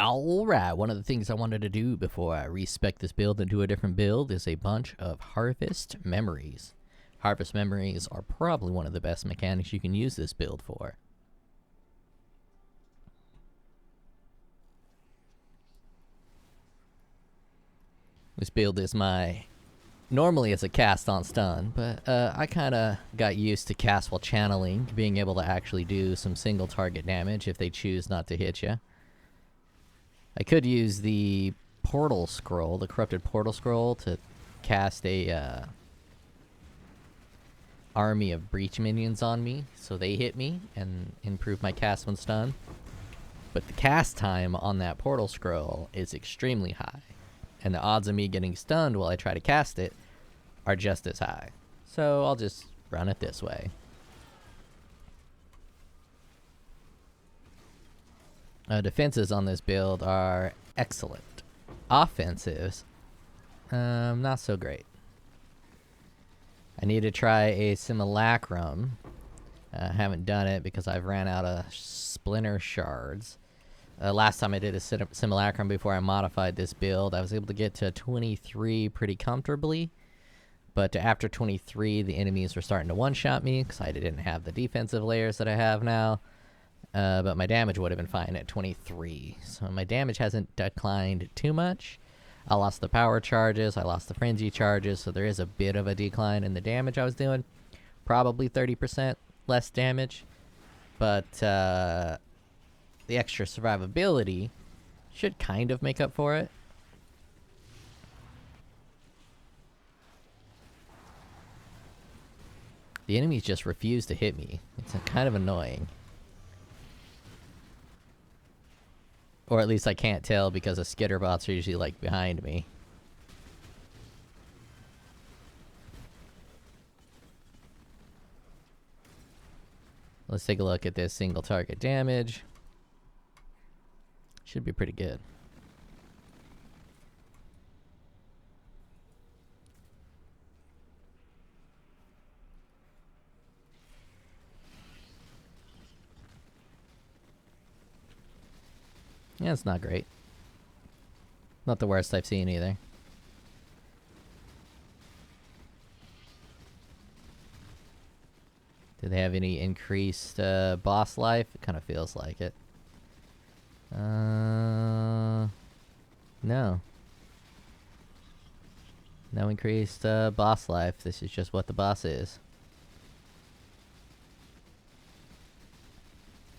Alright, one of the things I wanted to do before I respec this build into a different build is a bunch of harvest memories. Harvest memories are probably one of the best mechanics you can use this build for. This build is normally it's a cast on stun, but I kind of got used to cast while channeling, being able to actually do some single target damage if they choose not to hit you. I could use the portal scroll, the corrupted portal scroll, to cast a army of breach minions on me, so they hit me and improve my cast when stunned. But the cast time on that portal scroll is extremely high, and the odds of me getting stunned while I try to cast it are just as high. So I'll just run it this way. Defenses on this build are excellent. Offensives, not so great. I need to try a simulacrum. I haven't done it because I've ran out of splinter shards. Last time I did a simulacrum before I modified this build, I was able to get to 23 pretty comfortably. But after 23, the enemies were starting to one-shot me because I didn't have the defensive layers that I have now. But my damage would have been fine at 23. So my damage hasn't declined too much. I lost the power charges, I lost the frenzy charges, so there is a bit of a decline in the damage I was doing. Probably 30% less damage. But the extra survivability should kind of make up for it. The enemies just refuse to hit me. It's kind of annoying. Or at least I can't tell because the skitterbots are usually like behind me. Let's take a look at this single target damage. Should be pretty good. Yeah, it's not great. Not the worst I've seen either. Do they have any increased boss life? It kind of feels like it. No. No increased boss life. This is just what the boss is.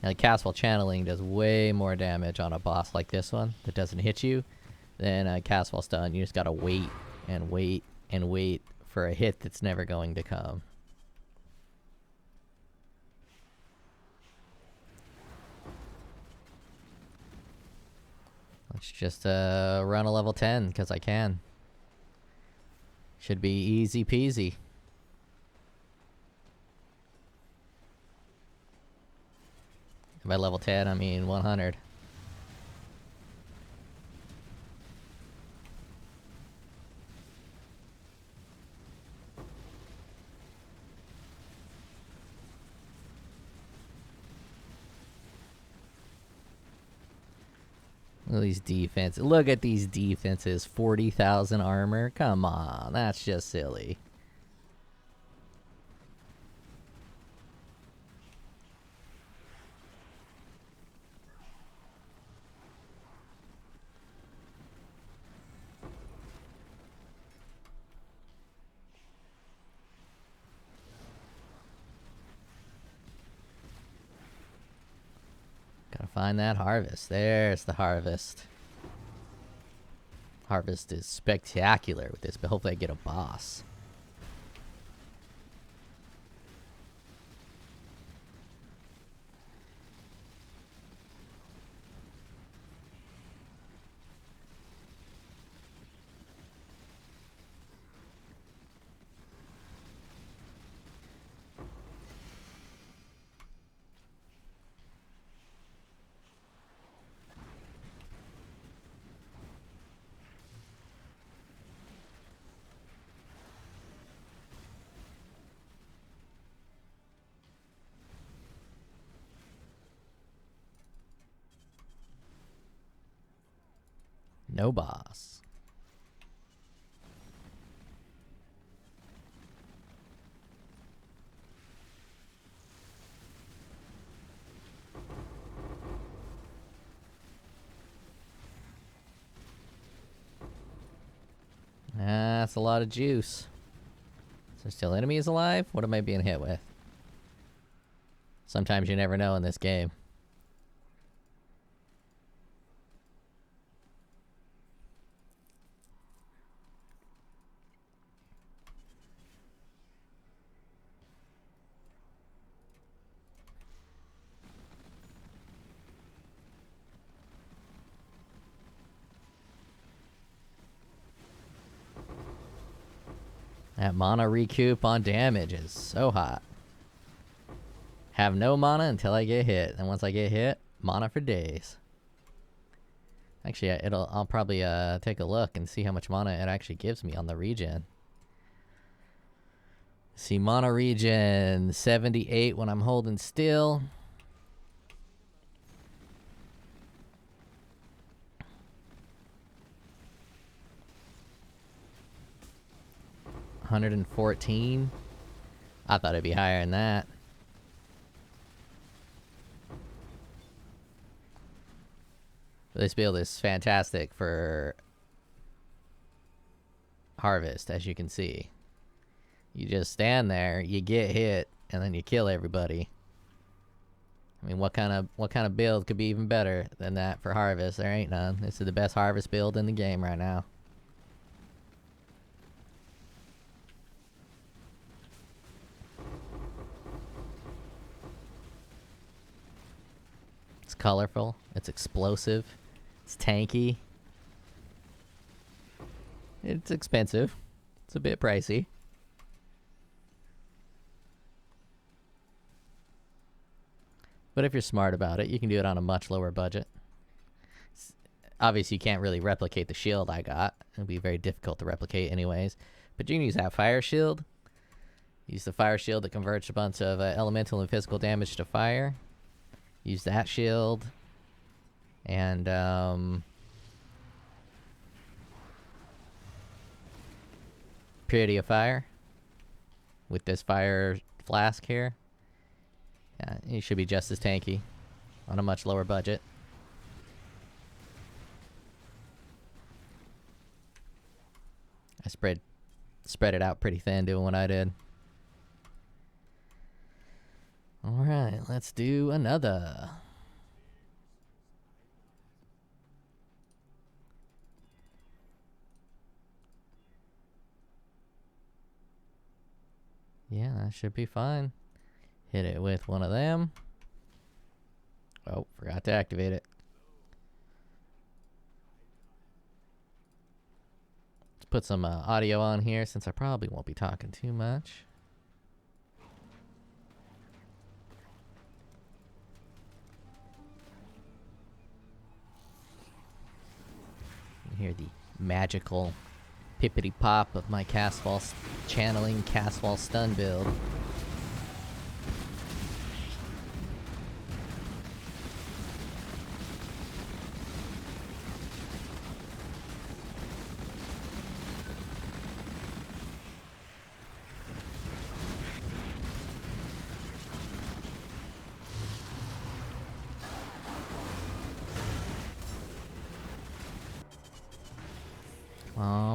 Now, cast while channeling does way more damage on a boss like this one that doesn't hit you than cast while stun. You just gotta wait and wait and wait for a hit that's never going to come. Let's just run a level 10 because I can. Should be easy peasy. By level 10, I mean 100. Look at these defenses. Look at these defenses. 40,000 armor. Come on, that's just silly. Gotta find that harvest. There's the harvest. Harvest is spectacular with this, but hopefully I get a boss. No boss. That's a lot of juice. Is there still enemies alive? What am I being hit with? Sometimes you never know in this game. That mana recoup on damage is so hot. Have no mana until I get hit, and once I get hit, mana for days. Actually, I'll probably take a look and see how much mana it actually gives me on the regen. See, mana regen 78 when I'm holding still. $114. I thought it'd be higher than that. This build is fantastic for harvest, as you can see. You just stand there, you get hit, and then you kill everybody. I mean, what kind of build could be even better than that for harvest? There ain't none. This is the best harvest build in the game right now. It's colorful, it's explosive, it's tanky. It's expensive. It's a bit pricey. But if you're smart about it, you can do it on a much lower budget. Obviously, you can't really replicate the shield I got. It'll be very difficult to replicate anyways. But you can use that fire shield. Use the fire shield that converts a bunch of elemental and physical damage to fire. Use that shield. And, Purity of Fire. With this fire flask here. Yeah, he should be just as tanky. On a much lower budget. I spread it out pretty thin doing what I did. Alright, let's do another. Yeah, that should be fine. Hit it with one of them. Oh, forgot to activate it. Let's put some audio on here since I probably won't be talking too much. You hear the magical pippity pop of my castfall channeling castfall stun build.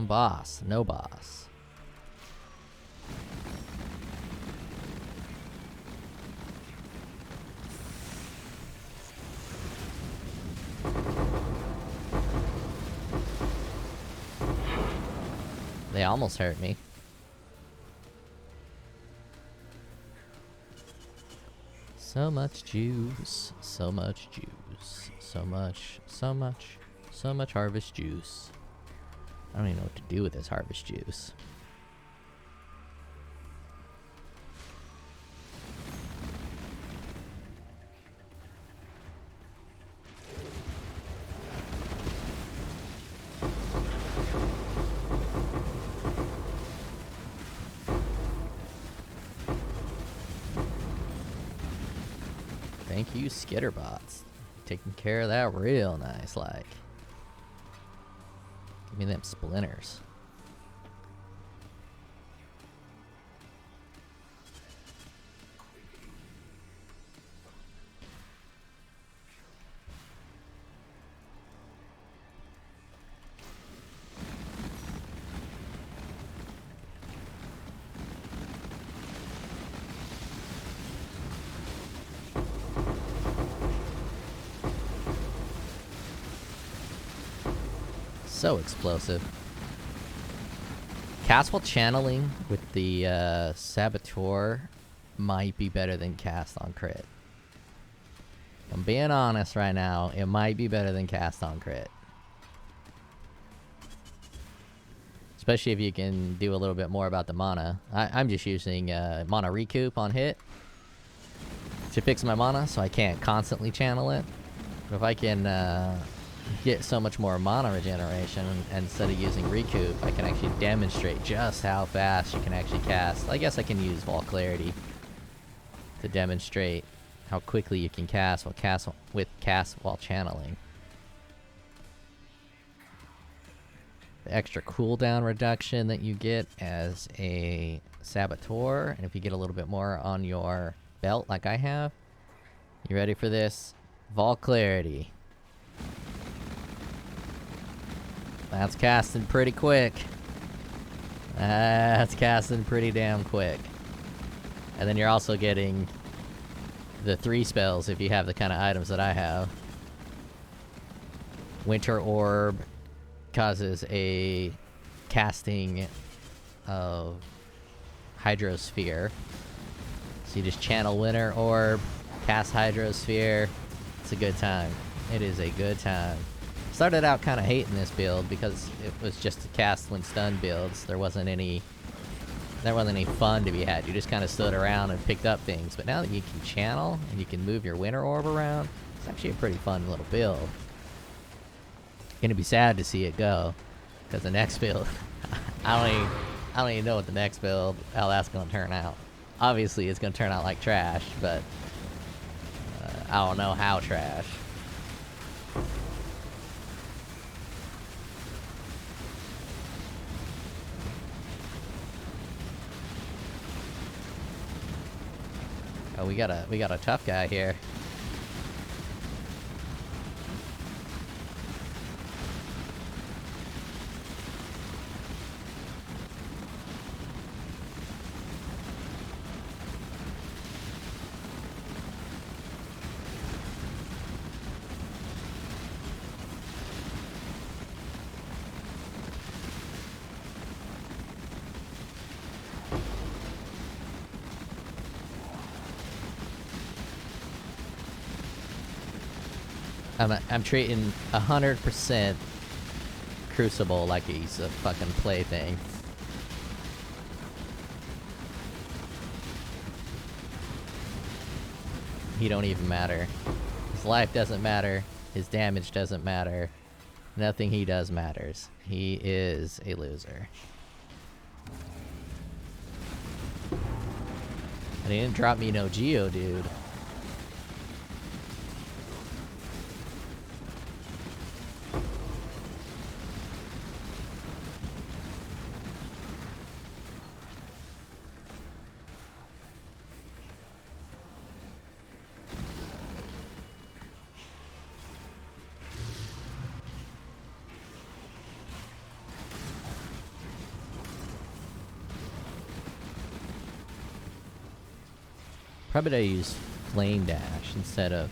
Boss, no boss. They almost hurt me. So much juice, so much juice, so much harvest juice. I don't even know what to do with this harvest juice. Thank you, Skitterbots. Taking care of that real nice, like. Give me them splinters. So explosive. Cast while channeling with the Saboteur might be better than cast on crit. I'm being honest right now, it might be better than cast on crit. Especially if you can do a little bit more about the mana. I'm just using mana recoup on hit to fix my mana, so I can't constantly channel it. But if I can get so much more mana regeneration, and instead of using recoup, I can actually demonstrate just how fast you can actually cast. I guess I can use Vault Clarity to demonstrate how quickly you can cast while channeling. The extra cooldown reduction that you get as a Saboteur, and if you get a little bit more on your belt like I have. You ready for this? Vault Clarity. That's casting pretty quick. That's casting pretty damn quick. And then you're also getting the 3 spells if you have the kind of items that I have. Winter Orb causes a casting of Hydrosphere. So you just channel Winter Orb, cast Hydrosphere. It's a good time. It is a good time. Started out kind of hating this build because it was just a cast when stun builds. There wasn't any fun to be had. You just kind of stood around and picked up things. But now that you can channel and you can move your Winter Orb around, it's actually a pretty fun little build. Gonna be sad to see it go, because the next build, I don't even know what the next build, how that's gonna turn out. Obviously, it's gonna turn out like trash, but I don't know how trash. Oh, we got a tough guy here. I'm treating 100% Crucible like he's a fucking plaything. He don't even matter. His life doesn't matter. His damage doesn't matter. Nothing he does matters. He is a loser. And he didn't drop me no Geo, dude. Probably to use Flame Dash instead of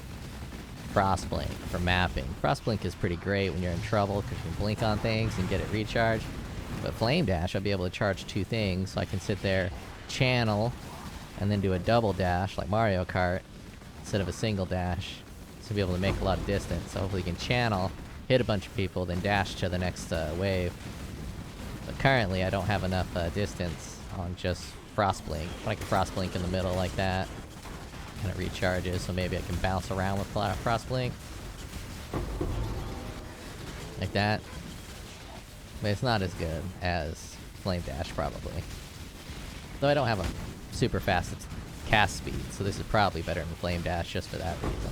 Frostblink for mapping. Frostblink is pretty great when you're in trouble because you can blink on things and get it recharged. But Flame Dash, I'll be able to charge 2 things, so I can sit there, channel, and then do a double dash like Mario Kart instead of a single dash. So be able to make a lot of distance. So hopefully you can channel, hit a bunch of people, then dash to the next wave. But currently I don't have enough distance on just Frostblink. But I can Frostblink in the middle like that. And it recharges, so maybe I can bounce around with Frostblink. Like that. But it's not as good as Flame Dash, probably. Though I don't have a super fast cast speed, so this is probably better than Flame Dash just for that reason.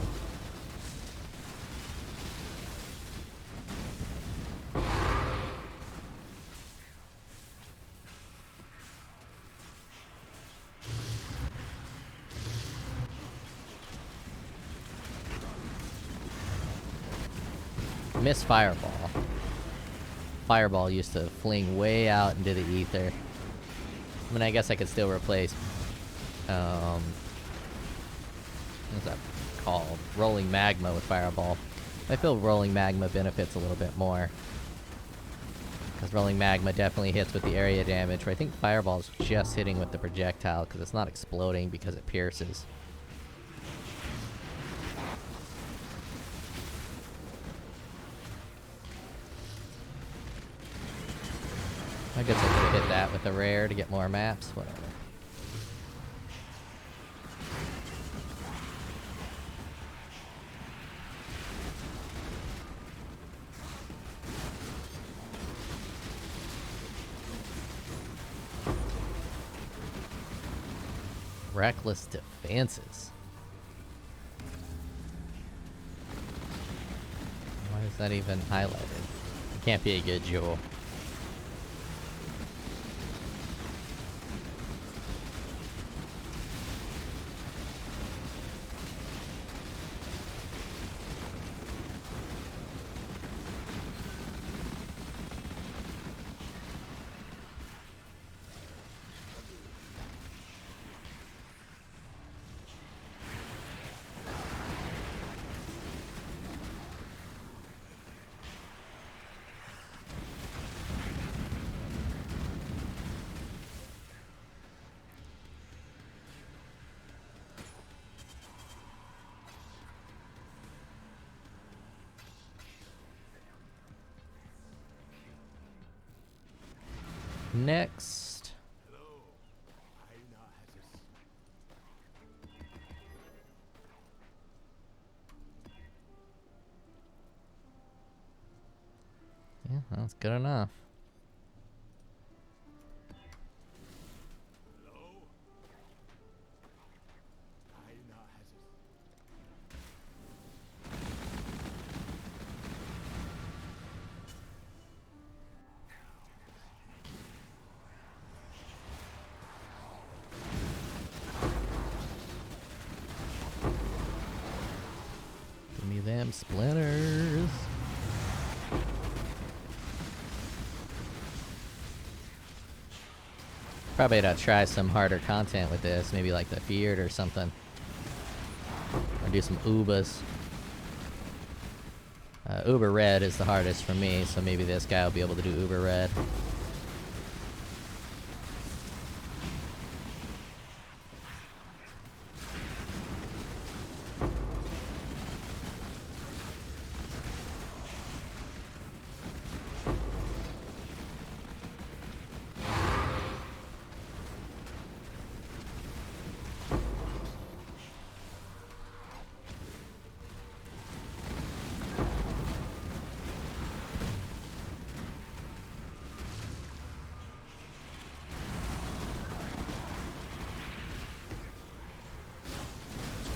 miss Fireball. Fireball used to fling way out into the ether. I mean, I guess I could still replace, what's that called? Rolling Magma with Fireball. I feel Rolling Magma benefits a little bit more. Because Rolling Magma definitely hits with the area damage, where I think Fireball's just hitting with the projectile, because it's not exploding because it pierces. I guess I could have hit that with a rare to get more maps, whatever. Reckless defenses. Why is that even highlighted? It can't be a good jewel. Next. Yeah, that's good enough. Give me them splinters. Probably gotta try some harder content with this, maybe like the Feared or something. Or do some Ubas. Uber Red is the hardest for me, so maybe this guy will be able to do Uber Red.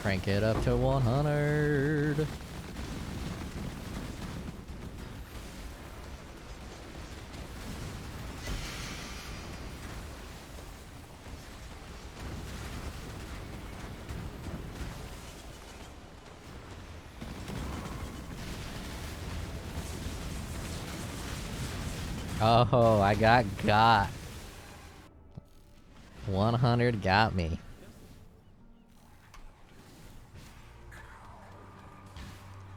Crank it up to 100. Oh, I got 100 got me.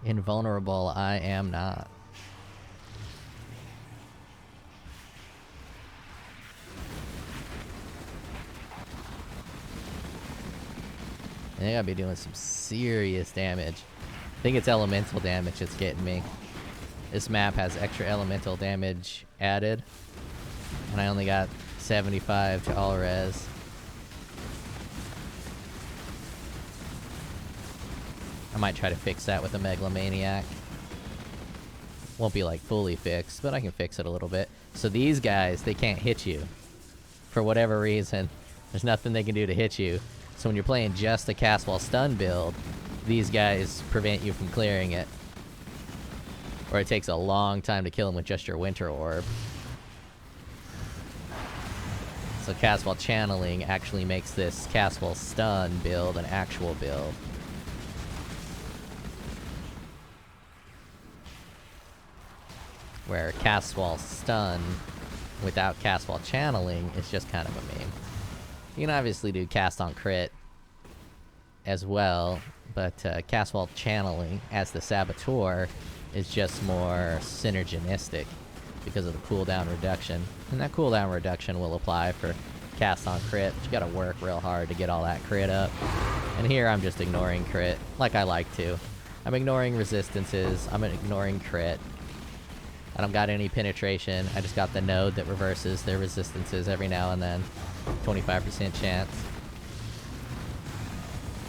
Invulnerable, I am not. I think I'll be doing some serious damage. I think it's elemental damage that's getting me. This map has extra elemental damage added, and I only got 75 to all res. I might try to fix that with a Megalomaniac. Won't be like fully fixed, but I can fix it a little bit. So these guys, they can't hit you. For whatever reason, there's nothing they can do to hit you. So when you're playing just a cast while stun build, these guys prevent you from clearing it. Or it takes a long time to kill them with just your Winter Orb. So cast while channeling actually makes this cast while stun build an actual build. where cast while stun without cast while channeling is just kind of a meme. You can obviously do cast on crit as well, but cast while channeling as the Saboteur is just more synergistic because of the cooldown reduction. And that cooldown reduction will apply for cast on crit, but you gotta work real hard to get all that crit up. And here I'm just ignoring crit, like I like to. I'm ignoring resistances, I'm ignoring crit. I don't got any penetration, I just got the node that reverses their resistances every now and then. 25% chance.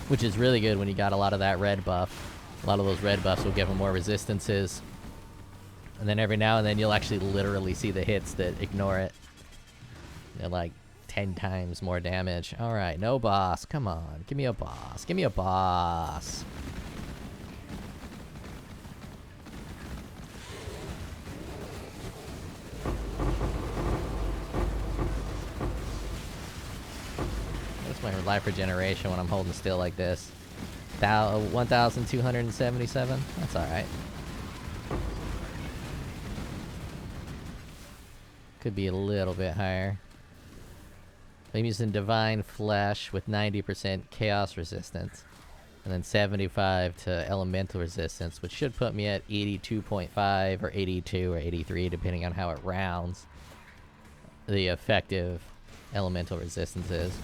Which is really good when you got a lot of that red buff. A lot of those red buffs will give them more resistances. And then every now and then you'll actually literally see the hits that ignore it. They're like 10 times more damage. Alright, no boss. Come on. Give me a boss. Give me a boss. What's my life regeneration when I'm holding still like this? 1,277? That's alright. Could be a little bit higher. I'm using Divine Flesh with 90% Chaos Resistance. And then 75 to Elemental Resistance, which should put me at 82.5 or 82 or 83, depending on how it rounds. The effective Elemental Resistance is.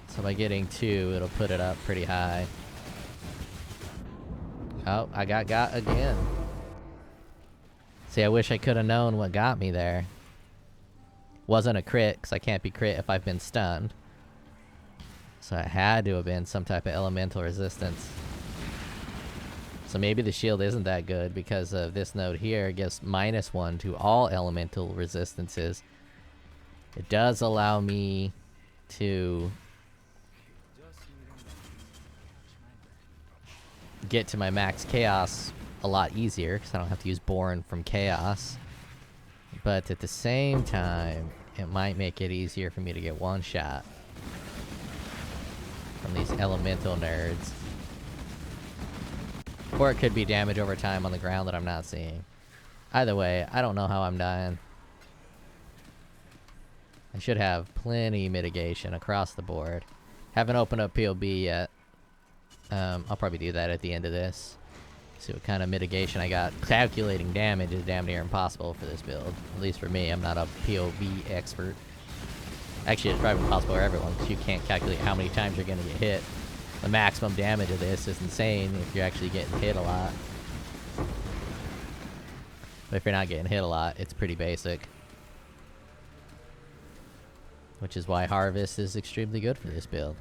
So by getting 2, it'll put it up pretty high. Oh, I got again. See, I wish I could have known what got me there. Wasn't a crit, because I can't be crit if I've been stunned. So it had to have been some type of elemental resistance. So maybe the shield isn't that good because of this node here. It gives -1 to all elemental resistances. It does allow me to get to my max chaos a lot easier because I don't have to use Born from Chaos. But at the same time, it might make it easier for me to get one shot from these elemental nerds. Or it could be damage over time on the ground that I'm not seeing. Either way, I don't know how I'm dying. I should have plenty mitigation across the board. Haven't opened up POB yet. I'll probably do that at the end of this. See what kind of mitigation I got. Calculating damage is damn near impossible for this build. At least for me, I'm not a POV expert. Actually, it's probably impossible for everyone, because you can't calculate how many times you're going to get hit. The maximum damage of this is insane if you're actually getting hit a lot. But if you're not getting hit a lot, it's pretty basic. Which is why Harvest is extremely good for this build.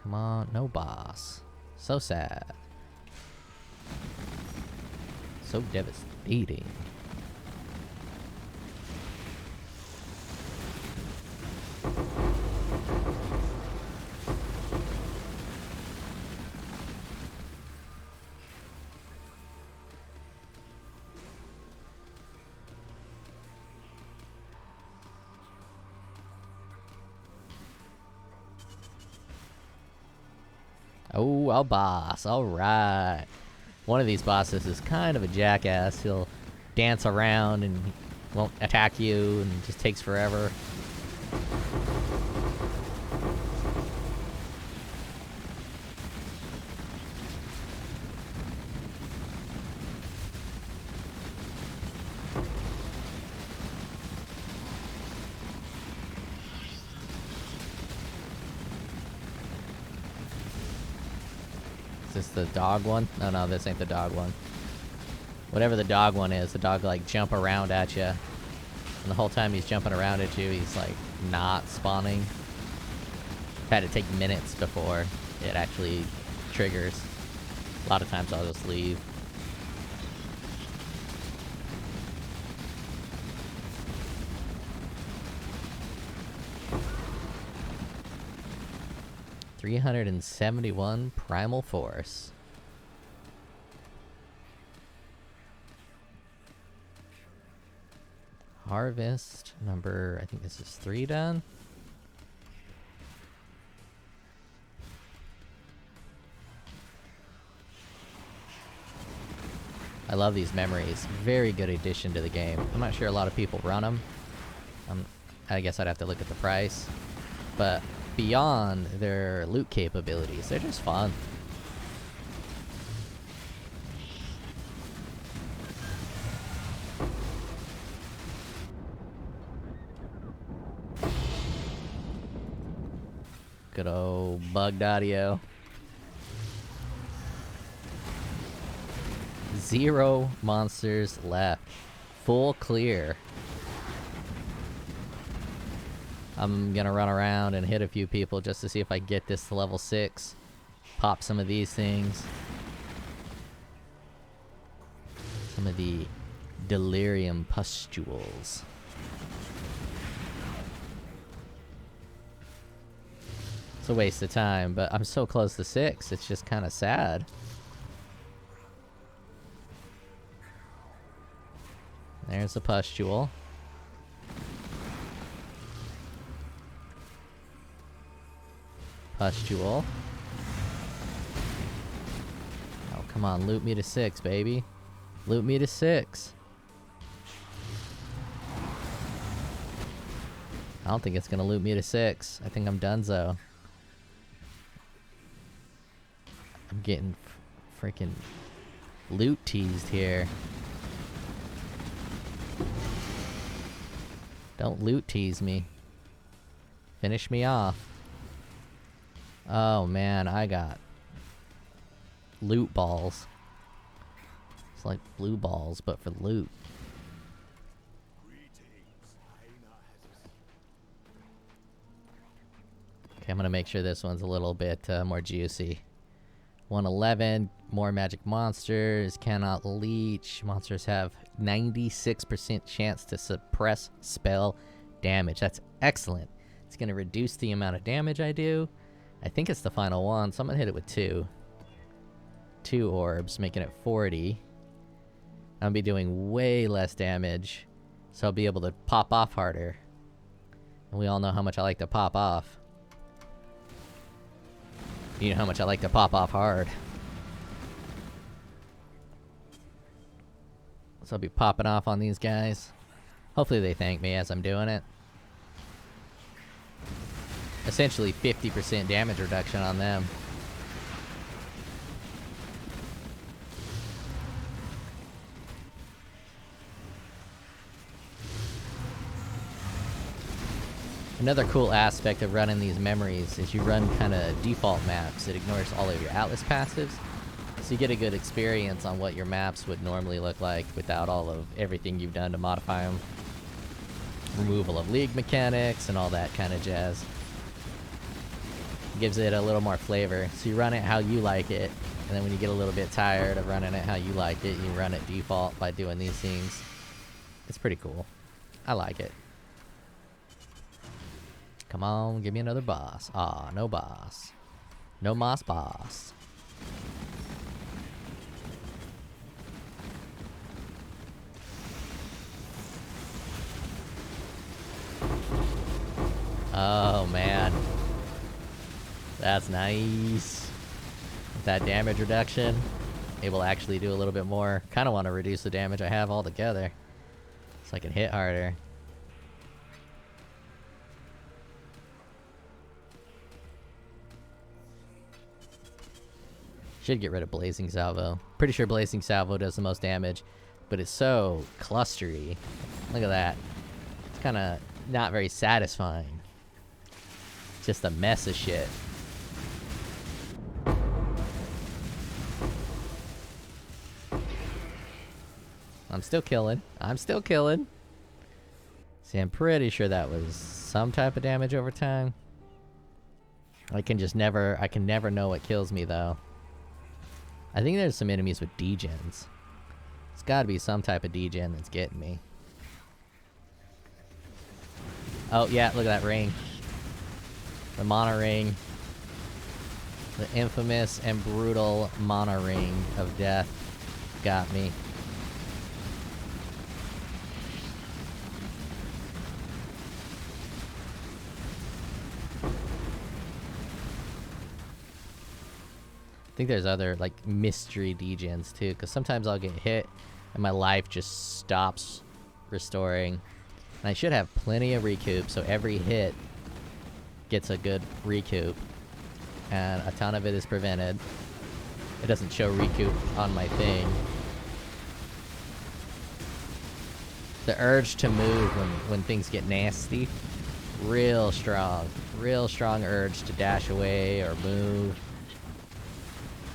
Come on, no boss. So sad. So devastating. Oh, a boss. Alright. One of these bosses is kind of a jackass. He'll dance around and won't attack you and just takes forever. Is this the dog one? No, this ain't the dog one. Whatever the dog one is, the dog like jump around at you. And the whole time he's jumping around at you, he's like not spawning. Had to take minutes before it actually triggers. A lot of times I'll just leave. $371 Primal Force. Harvest number, I think this is 3 done. I love these memories. Very good addition to the game. I'm not sure a lot of people run them. I guess I'd have to look at the price. But beyond their loot capabilities, they're just fun. Good old bugged audio. 0 monsters left. Full clear. I'm gonna run around and hit a few people just to see if I get this to level 6. Pop some of these things. Some of the delirium pustules. It's a waste of time, but I'm so close to 6, it's just kind of sad. There's the pustule. Pustule. Oh, come on, loot me to 6, baby. Loot me to 6. I don't think it's gonna loot me to 6. I think I'm donezo. I'm getting freaking loot teased here. Don't loot tease me. Finish me off. Oh man, I got loot balls. It's like blue balls, but for loot. Okay, I'm gonna make sure this one's a little bit more juicy. 111, more magic monsters, cannot leech. Monsters have 96% chance to suppress spell damage. That's excellent. It's gonna reduce the amount of damage I do. I think it's the final one, so I'm gonna hit it with 2. 2 orbs, making it 40. I'll be doing way less damage, so I'll be able to pop off harder. And we all know how much I like to pop off. You know how much I like to pop off hard. So I'll be popping off on these guys. Hopefully they thank me as I'm doing it. Essentially 50% damage reduction on them. Another cool aspect of running these memories is you run kind of default maps. It ignores all of your Atlas passives. So you get a good experience on what your maps would normally look like without all of everything you've done to modify them. Removal of league mechanics and all that kind of jazz. Gives it a little more flavor. So you run it how you like it. And then when you get a little bit tired of running it how you like it, you run it default by doing these things. It's pretty cool. I like it. Come on, give me another boss. Aw, no boss. No moss boss. Oh, man. That's nice. With that damage reduction, able to actually do a little bit more. Kind of want to reduce the damage I have altogether, so I can hit harder. Should get rid of Blazing Salvo. Pretty sure Blazing Salvo does the most damage, but it's so clustery. Look at that. It's kind of not very satisfying. Just a mess of shit. I'm still killing. I'm still killing. See, I'm pretty sure that was some type of damage over time. I can never know what kills me though. I think there's some enemies with degens. It's gotta be some type of degen that's getting me. Oh yeah, look at that ring. The mana ring. The infamous and brutal mana ring of death got me. think there's other like mystery degens too, because sometimes I'll get hit and my life just stops restoring. And I should have plenty of recoup, so every hit gets a good recoup, and a ton of it is prevented. It doesn't show recoup on my thing. The urge to move when things get nasty, real strong urge to dash away or move.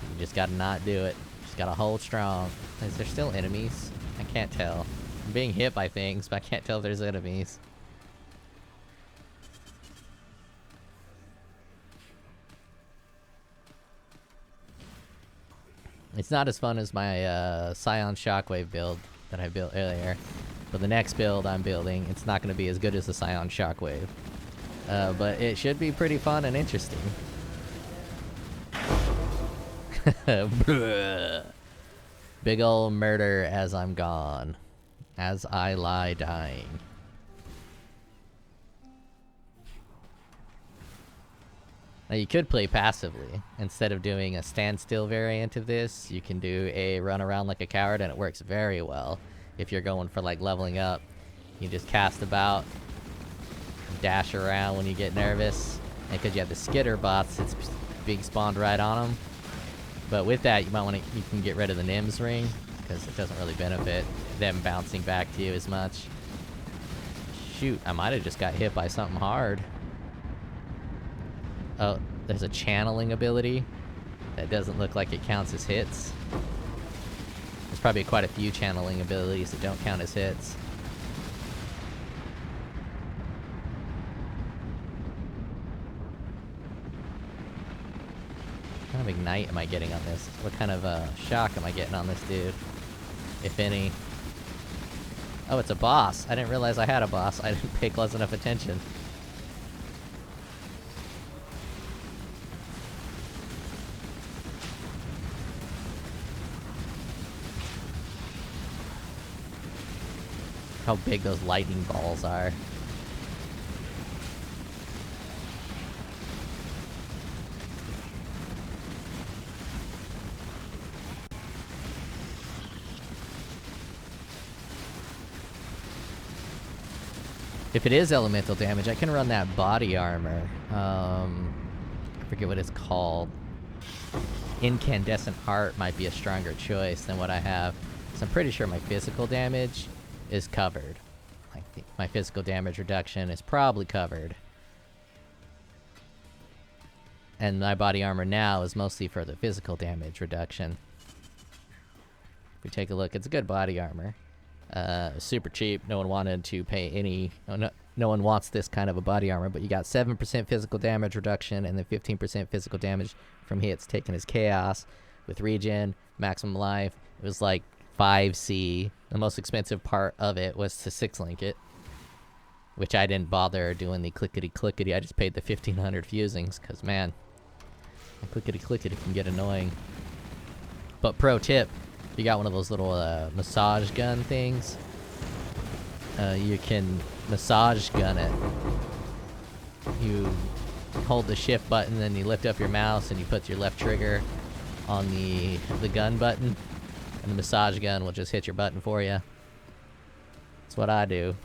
You just gotta not do it. Just gotta hold strong. Is there still enemies? I can't tell. I'm being hit by things, but I can't tell if there's enemies. It's not as fun as my Scion Shockwave build that I built earlier. But the next build I'm building, it's not going to be as good as the Scion Shockwave. But it should be pretty fun and interesting. Big ol' murder as I'm gone. As I lie dying. Now you could play passively. Instead of doing a standstill variant of this, you can do a run around like a coward, and it works very well. If you're going for like leveling up, you just cast about, dash around when you get nervous, and because you have the skitter bots, it's being spawned right on them. But with that, you might want to, you can get rid of the Nims ring, because it doesn't really benefit them bouncing back to you as much. Shoot, I might have just got hit by something hard. Oh, there's a channeling ability that doesn't look like it counts as hits. There's probably quite a few channeling abilities that don't count as hits. What kind of ignite am I getting on this? What kind of shock am I getting on this dude? If any. Oh, it's a boss. I didn't realize I had a boss. I didn't pay close enough attention. How big those lightning balls are. If it is elemental damage, I can run that body armor. I forget what it's called. Incandescent Heart might be a stronger choice than what I have. So I'm pretty sure my physical damage is covered. I think my physical damage reduction is probably covered. And my body armor now is mostly for the physical damage reduction. If we take a look, it's a good body armor. Super cheap. No one wanted to pay any... No one wants this kind of a body armor, but you got 7% physical damage reduction and then 15% physical damage from hits taken as chaos with regen, maximum life. It was like 5C. The most expensive part of it was to 6-link it, which I didn't bother doing the clickety-clickety. I just paid the 1,500 fusings, because, man, the clickety-clickety can get annoying. But pro tip, if you got one of those little massage gun things, you can massage gun it. You hold the shift button, then you lift up your mouse, and you put your left trigger on the gun button, and the massage gun will just hit your button for you. That's what I do,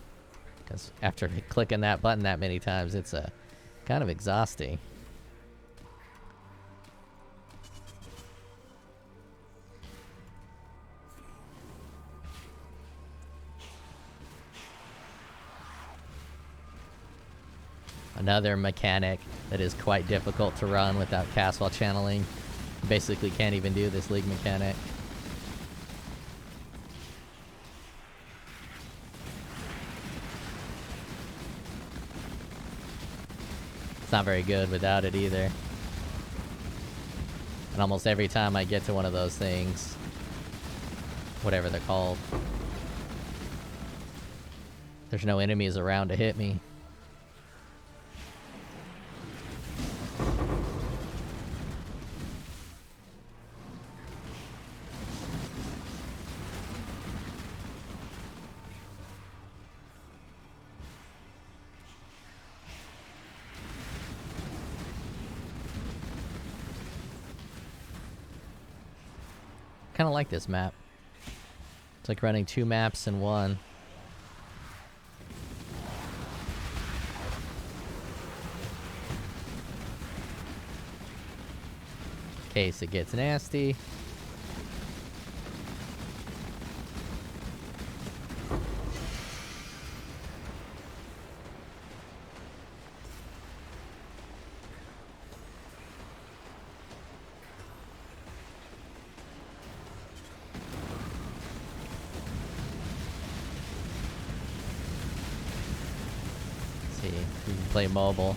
because after clicking that button that many times, it's kind of exhausting. Another mechanic that is quite difficult to run without cast while channeling. Basically can't even do this league mechanic. It's not very good without it either. And almost every time I get to one of those things, whatever they're called, there's no enemies around to hit me. kind of like this map. It's like running 2 maps in one. In case it gets nasty. You can play mobile.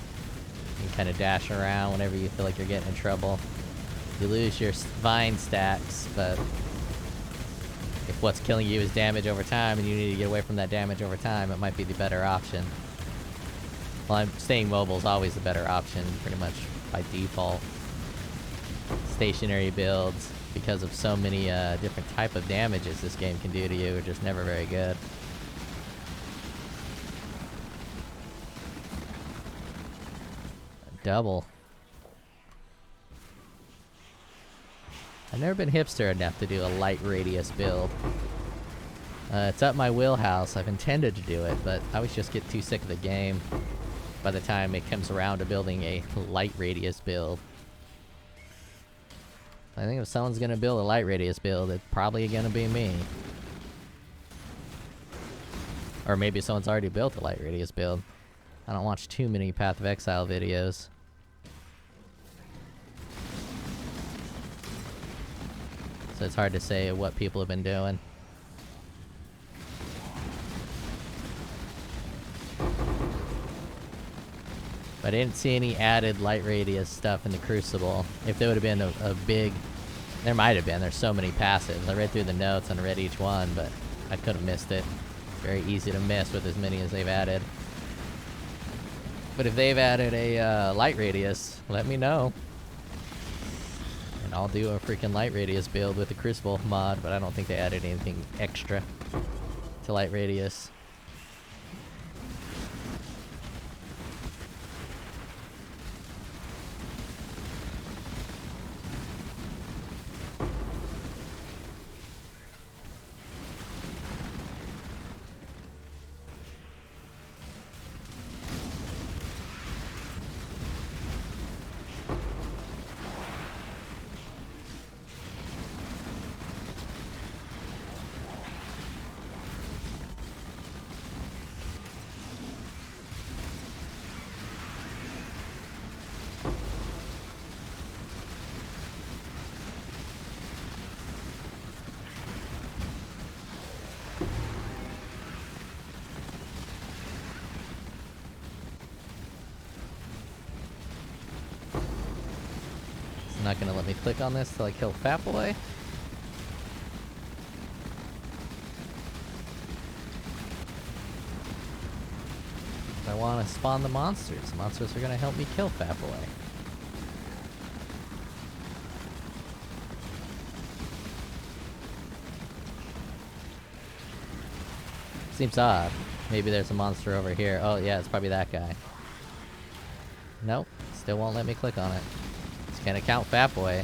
You can kind of dash around whenever you feel like you're getting in trouble. You lose your vine stacks, but if what's killing you is damage over time and you need to get away from that damage over time, it might be the better option. Well, staying mobile is always the better option, pretty much by default. Stationary builds, because of so many different type of damages this game can do to you, are just never very good. Double. I've never been hipster enough to do a light radius build. It's up my wheelhouse. I've intended to do it, but I always just get too sick of the game by the time it comes around to building a light radius build. I think if someone's gonna build a light radius build, it's probably gonna be me. Or maybe someone's already built a light radius build. I don't watch too many Path of Exile videos. So it's hard to say what people have been doing. But I didn't see any added light radius stuff in the Crucible. If there would have been a big... There might have been. There's so many passives. I read through the notes and read each one, but I could have missed it. Very easy to miss with as many as they've added. But if they've added a light radius, let me know. And I'll do a freaking light radius build with the Crucible mod, but I don't think they added anything extra to light radius. Not gonna let me click on this till I kill Fat Boy. I want to spawn the monsters. The monsters are gonna help me kill Fat Boy. Seems odd. Maybe there's a monster over here. Oh yeah, it's probably that guy. Nope, still won't let me click on it. Can't account Fat Boy.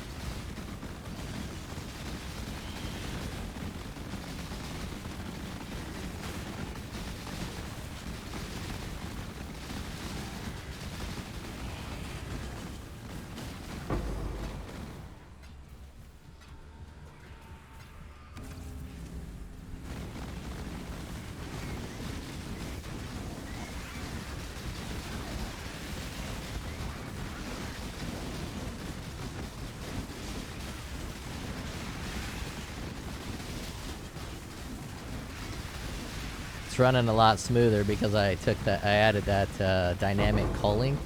It's running a lot smoother because I added that dynamic culling,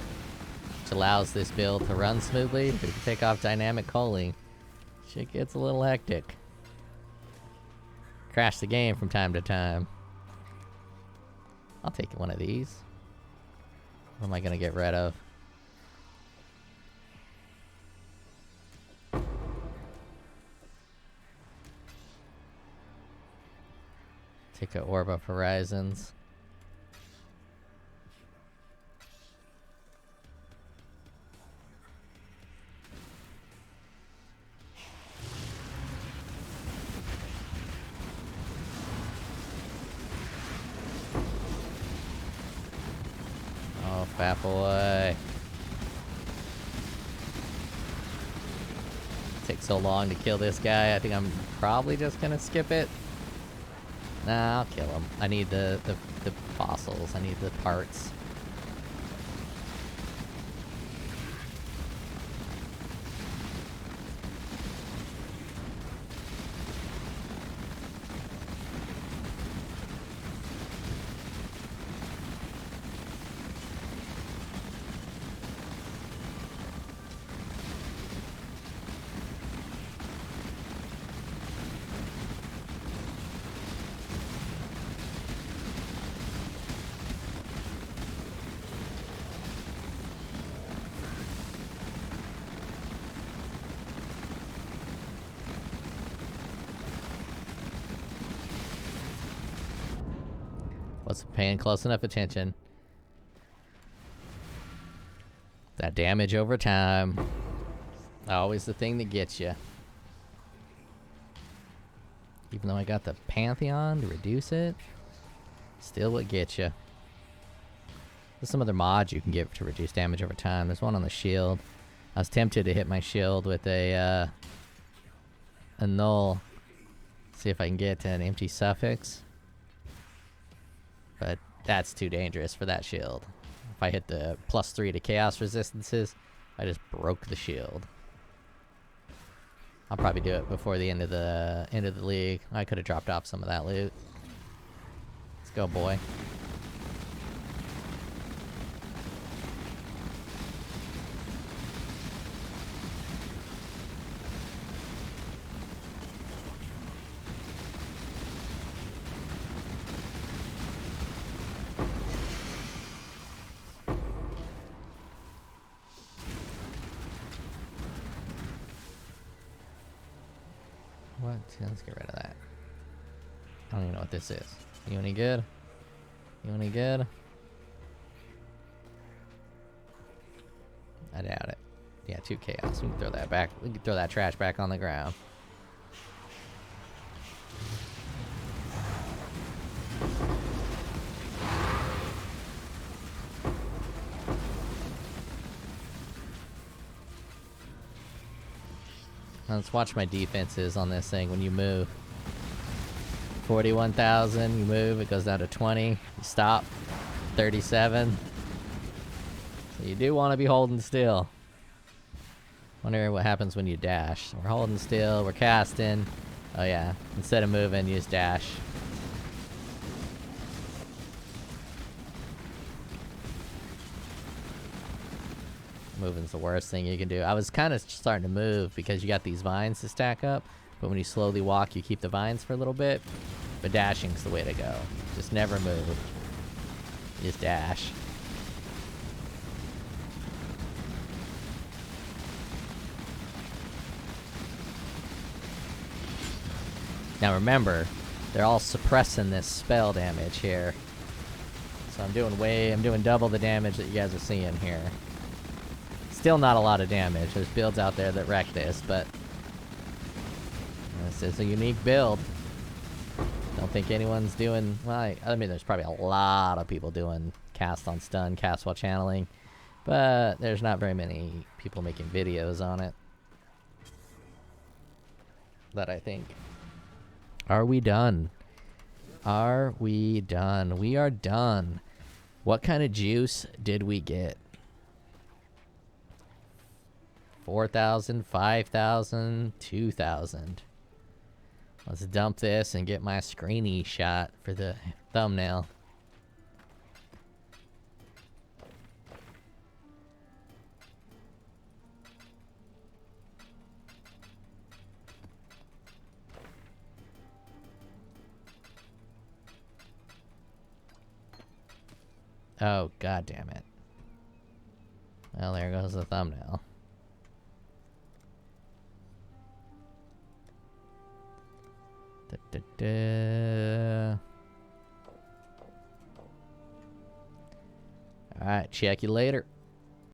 which allows this build to run smoothly. But if you take off dynamic culling, shit gets a little hectic. Crash the game from time to time. I'll take one of these. What am I gonna get rid of? Take a Orb of Horizons. Fat boy. Takes so long to kill this guy. I think I'm probably just gonna skip it. Nah, I'll kill him. I need the fossils. I need the parts. Wasn't paying close enough attention. That damage over time. Always the thing that gets you. Even though I got the Pantheon to reduce it, still what gets you. There's some other mods you can get to reduce damage over time. There's one on the shield. I was tempted to hit my shield with a null. See if I can get an empty suffix. But that's too dangerous for that shield. If I hit the +3 to chaos resistances, I just broke the shield. I'll probably do it before the end of the league. I could have dropped off some of that loot. Let's go, boy. What? Let's get rid of that. I don't even know what this is. You any good? You any good? I doubt it. Yeah, 2 chaos. We can throw that back. We can throw that trash back on the ground. Let's watch my defenses on this thing when you move. 41,000, you move, it goes down to 20. You stop, 37. So you do want to be holding still. Wonder what happens when you dash. So we're holding still, we're casting. Oh yeah, instead of moving, use dash. Moving's the worst thing you can do. I was kind of starting to move because you got these vines to stack up, but when you slowly walk, you keep the vines for a little bit. But dashing's the way to go. Just never move. Just dash. Now remember, they're all suppressing this spell damage here. So I'm doing double the damage that you guys are seeing here. Still not a lot of damage. There's builds out there that wreck this, but this is a unique build. Don't think anyone's doing... Well, I mean, there's probably a lot of people doing cast on stun, cast while channeling, but there's not very many people making videos on it. That I think. Are we done? Are we done? We are done. What kind of juice did we get? 4,000, 5,000, 2,000. Let's dump this and get my screeny shot for the thumbnail. Oh, god damn it. Well, there goes the thumbnail. Alright, check you later.